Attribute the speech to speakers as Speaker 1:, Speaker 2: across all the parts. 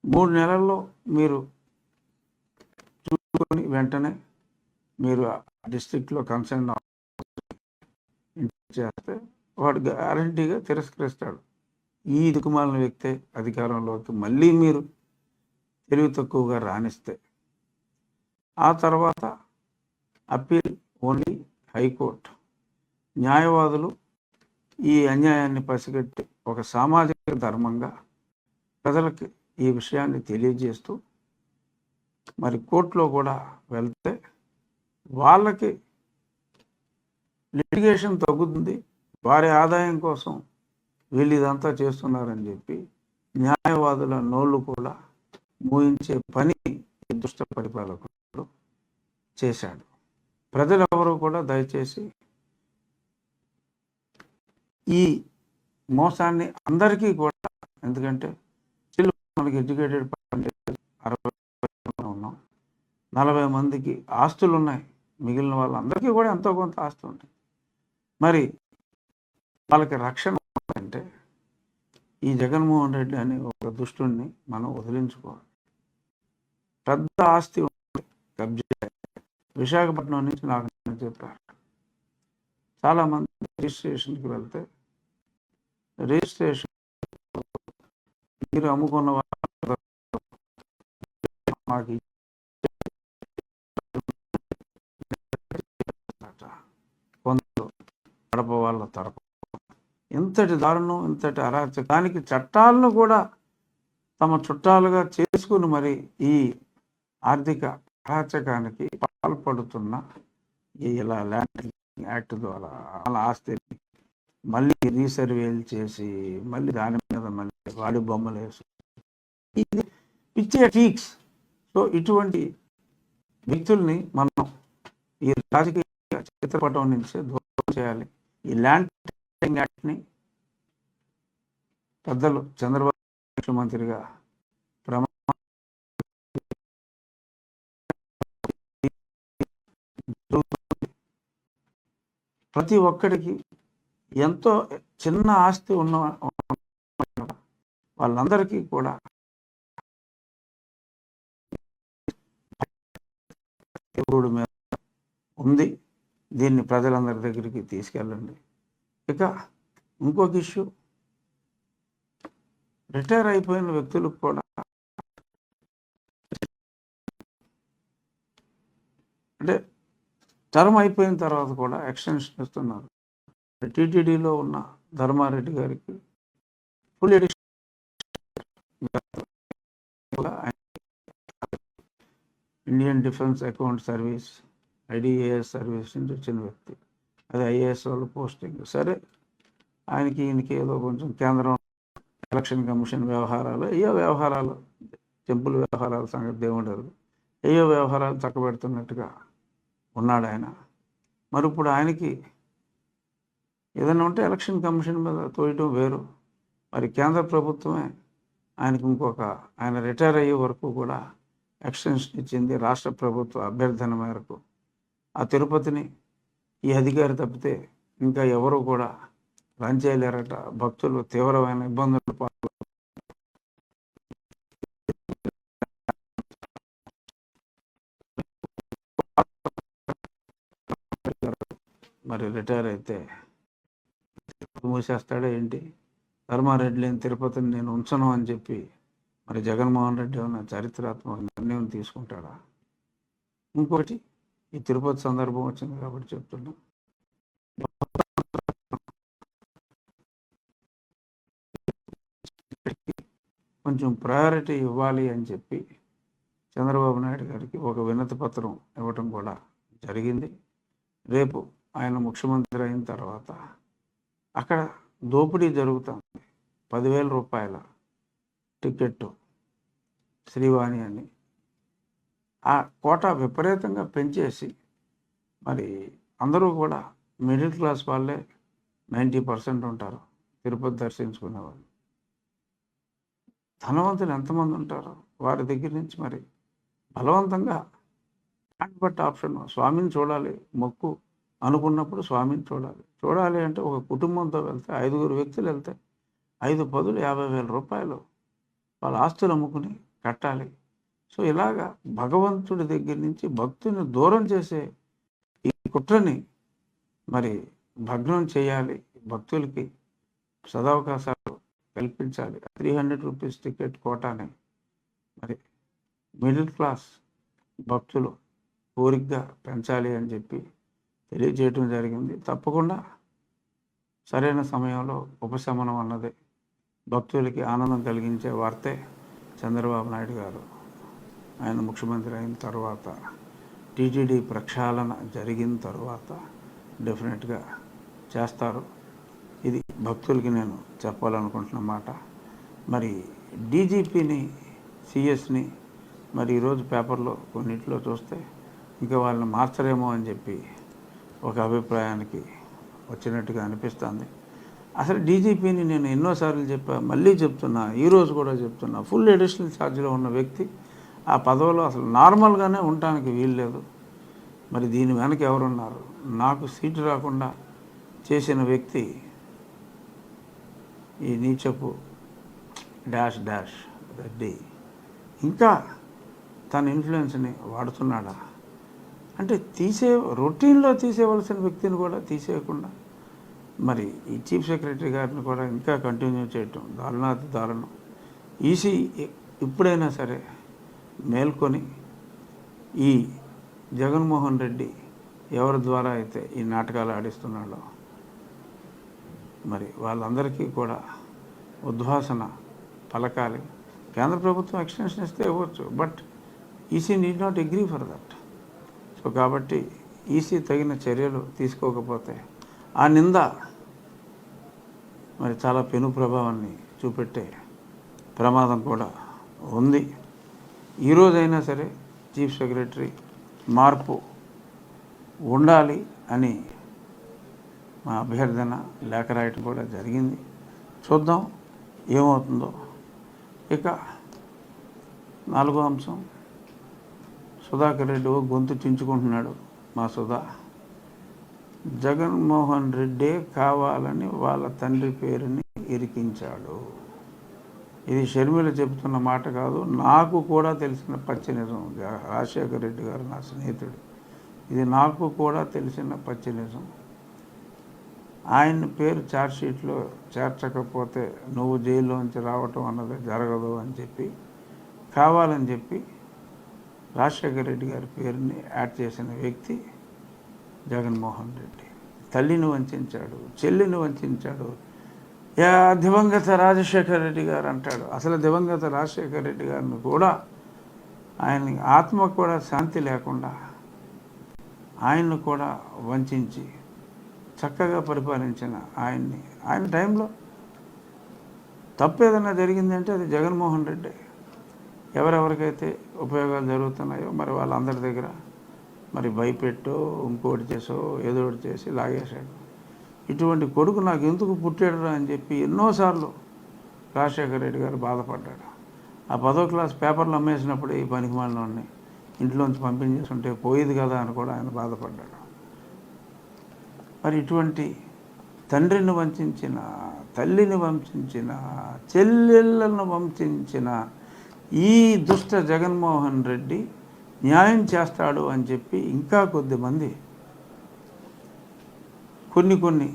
Speaker 1: 3 నెలల్లో మీరు చూసుకొని వెంటనే మీరు డిస్ట్రిక్ట్లో కన్సర్న్ చేస్తే వాడు గ్యారంటీగా తిరస్కరిస్తాడు. ఈ దిక్కుమాలిన వ్యక్తే అధికారంలోకి మళ్ళీ మీరు తెలివి తక్కువగా రాణిస్తే. ఆ తర్వాత అప్పీల్ ఓన్లీ హైకోర్టు. న్యాయవాదులు ఈ అన్యాయాన్ని పసిగట్టి ఒక సామాజిక ధర్మంగా ప్రజలకి ఈ విషయాన్ని తెలియజేస్తూ మరి కోర్టులో కూడా వెళ్తే వాళ్ళకి లిటిగేషన్ తగ్గుతుంది. వారి ఆదాయం కోసం వీళ్ళు ఇదంతా చేస్తున్నారని చెప్పి న్యాయవాదుల నోళ్ళు కూడా మూయించే పని దుష్ట పరిపాలకుడు చేశాడు. ప్రజలెవరూ కూడా దయచేసి ఈ మోసాన్ని అందరికీ కూడా, ఎందుకంటే మనకి ఎడ్యుకేటెడ్ 60 ఉన్నాం, 40 మందికి ఆస్తులు ఉన్నాయి, మిగిలిన వాళ్ళందరికీ కూడా ఎంతో కొంత ఆస్తి ఉంటుంది. మరి వాళ్ళకి రక్షణ అంటే ఈ జగన్మోహన్ రెడ్డి అనే ఒక దుష్టుడిని మనం వదిలించుకోవాలి. పెద్ద ఆస్తి కబ్జా విశాఖపట్నం నుంచి నాకు చెప్పారు. చాలామంది రిజిస్ట్రేషన్కి వెళ్తే రిజిస్ట్రేషన్ మీరు అమ్ముకున్న మాకు కొందరు గడప వాళ్ళ తరపు ఇంతటి దారుణం, ఇంతటి అరాచకానికి చట్టాలను కూడా తమ చుట్టాలుగా చేసుకుని మరి ఈ ఆర్థిక అరాచకానికి పాల్పడుతున్న ఇలా ల్యాండ్ యాక్ట్ ద్వారా వాళ్ళ ఆస్తిని మళ్ళీ రీసర్వేలు చేసి మళ్ళీ దాని మీద మళ్ళీ వాడి బొమ్మలు వేసి ఇది పిచ్చే ఫీక్స్. సో ఇటువంటి వ్యక్తుల్ని మనం ఈ రాజకీయ చిత్రపటం నుంచి దూరం చేయాలి. ఈ ల్యాండ్ యాక్ట్ని పెద్దలు చంద్రబాబు ముఖ్యమంత్రిగా ప్రతి ఒక్కడికి ఎంతో చిన్న ఆస్తి ఉన్న వాళ్ళందరికీ కూడా దేవుడి మీద ఉంది. దీన్ని ప్రజలందరి దగ్గరికి తీసుకెళ్ళండి. ఇక ఇంకొక ఇష్యూ, రిటైర్ అయిపోయిన వ్యక్తులకు కూడా అంటే టర్మ్ అయిపోయిన తర్వాత కూడా ఎక్స్టెన్షన్ ఇస్తున్నారు. టీటీడీలో ఉన్న ధర్మారెడ్డి గారికి full edition Indian defence account service IDAS service నుంచి వచ్చిన వ్యక్తి, అది IAS వాళ్ళు పోస్టింగ్. సరే, ఈయనకి ఏదో కొంచెం కేంద్రం ఎలక్షన్ కమిషన్ వ్యవహారాలు, వ్యవహారాలు, టెంపుల్ వ్యవహారాల సంగతి దేవుడు, వ్యవహారాలు చక్కబెడుతున్నట్టుగా ఉన్నాడు ఆయన. మరి ఇప్పుడు ఆయనకి ఏదైనా ఉంటే ఎలక్షన్ కమిషన్ మీద తోయటం వేరు. మరి కేంద్ర ప్రభుత్వమే ఆయనకి ఆయన రిటైర్ అయ్యే వరకు కూడా ఎక్స్టెన్షన్ ఇచ్చింది రాష్ట్ర ప్రభుత్వ అభ్యర్థన మేరకు. ఆ తిరుపతిని ఈ అధికారి తప్పితే ఇంకా ఎవరు కూడా రన్ చేయలేరట. భక్తులు తీవ్రమైన ఇబ్బందులు మరి రిటైర్ అయితే మూసేస్తాడే ఏంటి? ధర్మారెడ్డి లేని తిరుపతిని నేను ఉంచను అని చెప్పి మరి జగన్మోహన్ రెడ్డి ఏమైనా చారిత్రాత్మక నిర్ణయం తీసుకుంటాడా? ఇంకోటి, ఈ తిరుపతి సందర్భం వచ్చింది కాబట్టి చెప్తున్నా, కొంచెం ప్రయారిటీ ఇవ్వాలి అని చెప్పి చంద్రబాబు నాయుడు గారికి ఒక వినతి పత్రం ఇవ్వటం కూడా జరిగింది. రేపు ఆయన ముఖ్యమంత్రి అయిన తర్వాత అక్కడ దోపిడీ జరుగుతుంది. 10,000 రూపాయల టికెట్టు శ్రీవాణి అని ఆ కోటా విపరీతంగా పెంచేసి మరి అందరూ కూడా మిడిల్ క్లాస్ వాళ్ళే 90% ఉంటారు తిరుపతి దర్శించుకునేవాళ్ళు. ధనవంతులు ఎంతమంది ఉంటారో వారి దగ్గర నుంచి మరి బలవంతంగా బట్ ఆప్షన్, స్వామిని చూడాలి, మొక్కు అనుకున్నప్పుడు స్వామిని చూడాలి అంటే ఒక కుటుంబంతో వెళ్తే 5 వ్యక్తులు వెళ్తే 5 పదులు 50,000 రూపాయలు వాళ్ళ ఆస్తులు అమ్ముకుని కట్టాలి. సో ఇలాగా భగవంతుడి దగ్గర నుంచి భక్తుని దూరం చేసే ఈ కుట్రని మరి భగ్నం చేయాలి. భక్తులకి సదవకాశాలు కల్పించాలి. 300 రూపీస్ టికెట్ కోటాని మరి మిడిల్ క్లాస్ భక్తులు కోరికగా పెంచాలి అని చెప్పి తెలియజేయటం జరిగింది. తప్పకుండా సరైన సమయంలో ఉపశమనం అన్నది భక్తులకి ఆనందం కలిగించే వార్తే చంద్రబాబు నాయుడు గారు ఆయన ముఖ్యమంత్రి అయిన తర్వాత టీటీడీ ప్రక్షాళన జరిగిన తర్వాత డెఫినెట్గా చేస్తారు. ఇది భక్తులకి నేను చెప్పాలనుకుంటున్న మాట. మరి డీజీపీని సిఎస్ని మరి ఈరోజు పేపర్లో కొన్నింటిలో చూస్తే ఇంకా వాళ్ళని మార్చరేమో అని చెప్పి ఒక అభిప్రాయానికి వచ్చినట్టుగా అనిపిస్తుంది. అసలు డీజీపీని నేను ఎన్నోసార్లు చెప్పా, మళ్ళీ చెప్తున్నా, ఈరోజు కూడా చెప్తున్నా, ఫుల్ అడిషనల్ ఛార్జ్లో ఉన్న వ్యక్తి ఆ పదవిలో అసలు నార్మల్గానే ఉండటానికి వీల్లేదు. మరి దీని వెనక ఎవరున్నారు? నాకు సీటు రాకుండా చేసిన వ్యక్తి ఈ నీచపు డాష్ డాష్ రెడ్డి ఇంకా తన ఇన్ఫ్లుయెన్స్ని వాడుతున్నాడా అంటే రొటీన్లో తీసేవలసిన వ్యక్తిని కూడా తీసేయకుండా మరి ఈ చీఫ్ సెక్రటరీ గారిని కూడా ఇంకా కంటిన్యూ చేయటం దారుణాతి దారుణం. ఈసీ ఇప్పుడైనా సరే మేల్కొని ఈ జగన్మోహన్ రెడ్డి ఎవరి ద్వారా అయితే ఈ నాటకాలు ఆడిస్తున్నాడో మరి వాళ్ళందరికీ కూడా ఉద్వాసన పలకాలి. కేంద్ర ప్రభుత్వం ఎక్స్టెన్షన్ ఇస్తే ఇవ్వచ్చు, but EC need not agree for that. So కాబట్టి ఈసీ తగిన చర్యలు తీసుకోకపోతే ఆ నింద మరి చాలా పెను ప్రభావాన్ని చూపెట్టే ప్రమాదం కూడా ఉంది. ఈరోజైనా సరే చీఫ్ సెక్రటరీ మార్పు ఉండాలి అని మా అభ్యర్థన లేఖ రాయటం కూడా జరిగింది. చూద్దాం ఏమవుతుందో. ఇక 4వ అంశం, సుధాకర్ రెడ్డి గొంతు చించుకుంటున్నాడు. మా సుధా జగన్మోహన్ రెడ్డే కావాలని వాళ్ళ తండ్రి పేరుని ఇరికించాడు. ఇది షర్మిల చెబుతున్న మాట కాదు, నాకు కూడా తెలిసిన పచ్చి నిజం. రాజశేఖర రెడ్డి గారు నా స్నేహితుడు, ఇది నాకు కూడా తెలిసిన పచ్చి నిజం. ఆయన పేరు ఛార్జ్షీట్లో చేర్చకపోతే నువ్వు జైల్లోంచి రావటం అన్నది జరగదు అని చెప్పి కావాలని చెప్పి రాజశేఖర రెడ్డి గారి పేరుని యాడ్ చేసిన వ్యక్తి జగన్మోహన్ రెడ్డి. తల్లిని వంచాడు, చెల్లిని వంచాడు. దివంగత రాజశేఖర రెడ్డి గారు అంటాడు. అసలు దివంగత రాజశేఖర రెడ్డి గారిని కూడా ఆయన ఆత్మకు కూడా శాంతి లేకుండా ఆయన్ను కూడా వంచి చక్కగా పరిపాలించిన ఆయన టైంలో తప్పు ఏదైనా జరిగిందంటే అది జగన్మోహన్ రెడ్డి. ఎవరెవరికైతే ఉపయోగాలు జరుగుతున్నాయో మరి వాళ్ళందరి దగ్గర మరి భయపెట్టో ఇంకోటి చేసో ఏదో ఒకటి చేసి లాగేశాడు. ఇటువంటి కొడుకు నాకు ఎందుకు పుట్టాడు అని చెప్పి ఎన్నోసార్లు రాజశేఖర రెడ్డి గారు బాధపడ్డాడు. ఆ 10వ క్లాస్ పేపర్లు అమ్మేసినప్పుడు ఈ పనికిమాలినోడిని ఇంట్లోంచి పంపించేస్తుంటే పోయేది కదా అని కూడా ఆయన బాధపడ్డాడు. మరి ఇటువంటి తండ్రిని వంచిన, తల్లిని వంచిన, చెల్లెళ్ళను వంచిన ఈ దుష్ట జగన్మోహన్ రెడ్డి న్యాయం చేస్తాడు అని చెప్పి ఇంకా కొద్దిమంది కొన్ని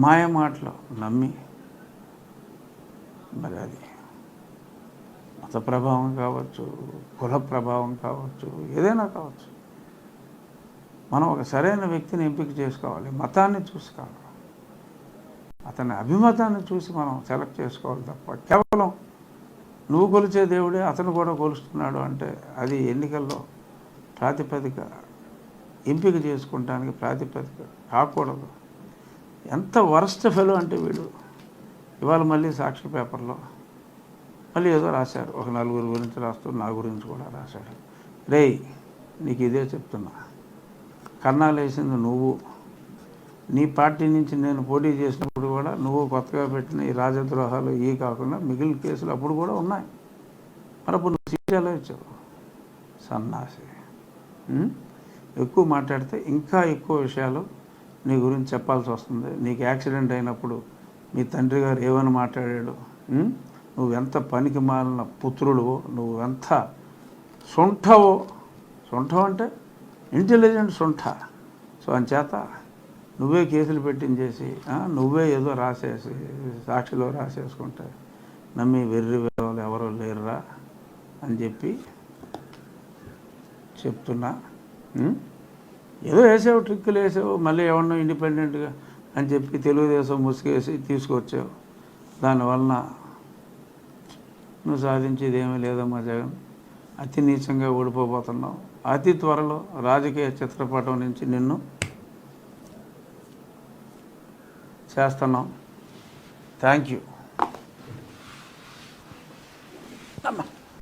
Speaker 1: మాయమాటలు నమ్మి మరి అది మత ప్రభావం కావచ్చు, కుల ప్రభావం కావచ్చు, ఏదైనా కావచ్చు, మనం ఒక సరైన వ్యక్తిని ఎంపిక చేసుకోవాలి. మతాన్ని చూసుకోవాలి, అతని అభిమతాన్ని చూసి మనం సెలెక్ట్ చేసుకోవాలి తప్ప కేవలం నువ్వు కొలిచే దేవుడే అతను కూడా కొలుస్తున్నాడు అంటే అది ఎన్నికల్లో ప్రాతిపదిక ఎంపిక చేసుకుంటానికి ప్రాతిపదిక కాకూడదు. ఎంత వరస్ట్ ఫెలో అంటే వీడు. ఇవాళ మళ్ళీ సాక్షి పేపర్లో మళ్ళీ ఏదో రాశారు, ఒక 4 గురించి రాస్తూ నా గురించి కూడా రాశాడు. రేయ్ నీకు ఇదే చెప్తున్నా, కన్నాలు వేసింది నువ్వు. నీ పార్టీ నుంచి నేను పోటీ చేసినప్పుడు కూడా నువ్వు కొత్తగా పెట్టిన ఈ రాజద్రోహాలు ఈ కాకుండా మిగిలిన కేసులు అప్పుడు కూడా ఉన్నాయి. మరి అప్పుడు నువ్వు సీట్ ఎలా ఇచ్చావు? సన్నాసి. ఎక్కువ మాట్లాడితే ఇంకా ఎక్కువ విషయాలు నీ గురించి చెప్పాల్సి వస్తుంది. నీకు యాక్సిడెంట్ అయినప్పుడు మీ తండ్రి గారు ఏమని మాట్లాడాడు, నువ్వెంత పనికి మాలిన పుత్రుడు, నువ్వెంత సొంఠవో. సొంఠం అంటే ఇంటెలిజెంట్ సొంఠ. సో అంచేత నువ్వే కేసులు పెట్టించేసి నువ్వే ఏదో రాసేసి సాక్షిలో రాసేసుకుంటే నమ్మి వెర్రి వేదవులు ఎవరో లేరురా అని చెప్పి చెప్తున్నా. ఏదో వేసావు, ట్రిక్కులు వేసావు, మళ్ళీ ఎవరినో ఇండిపెండెంట్గా అని చెప్పి తెలుగుదేశం ముసుగేసి తీసుకొచ్చావు. దానివలన నువ్వు సాధించేది ఏమీ లేదమ్మా జగన్. అతి నీచంగా ఓడిపోబోతున్నావు. అతి త్వరలో రాజకీయ చిత్రపటం నుంచి నిన్ను చేస్తున్నాం. థ్యాంక్ యూ అమ్మా.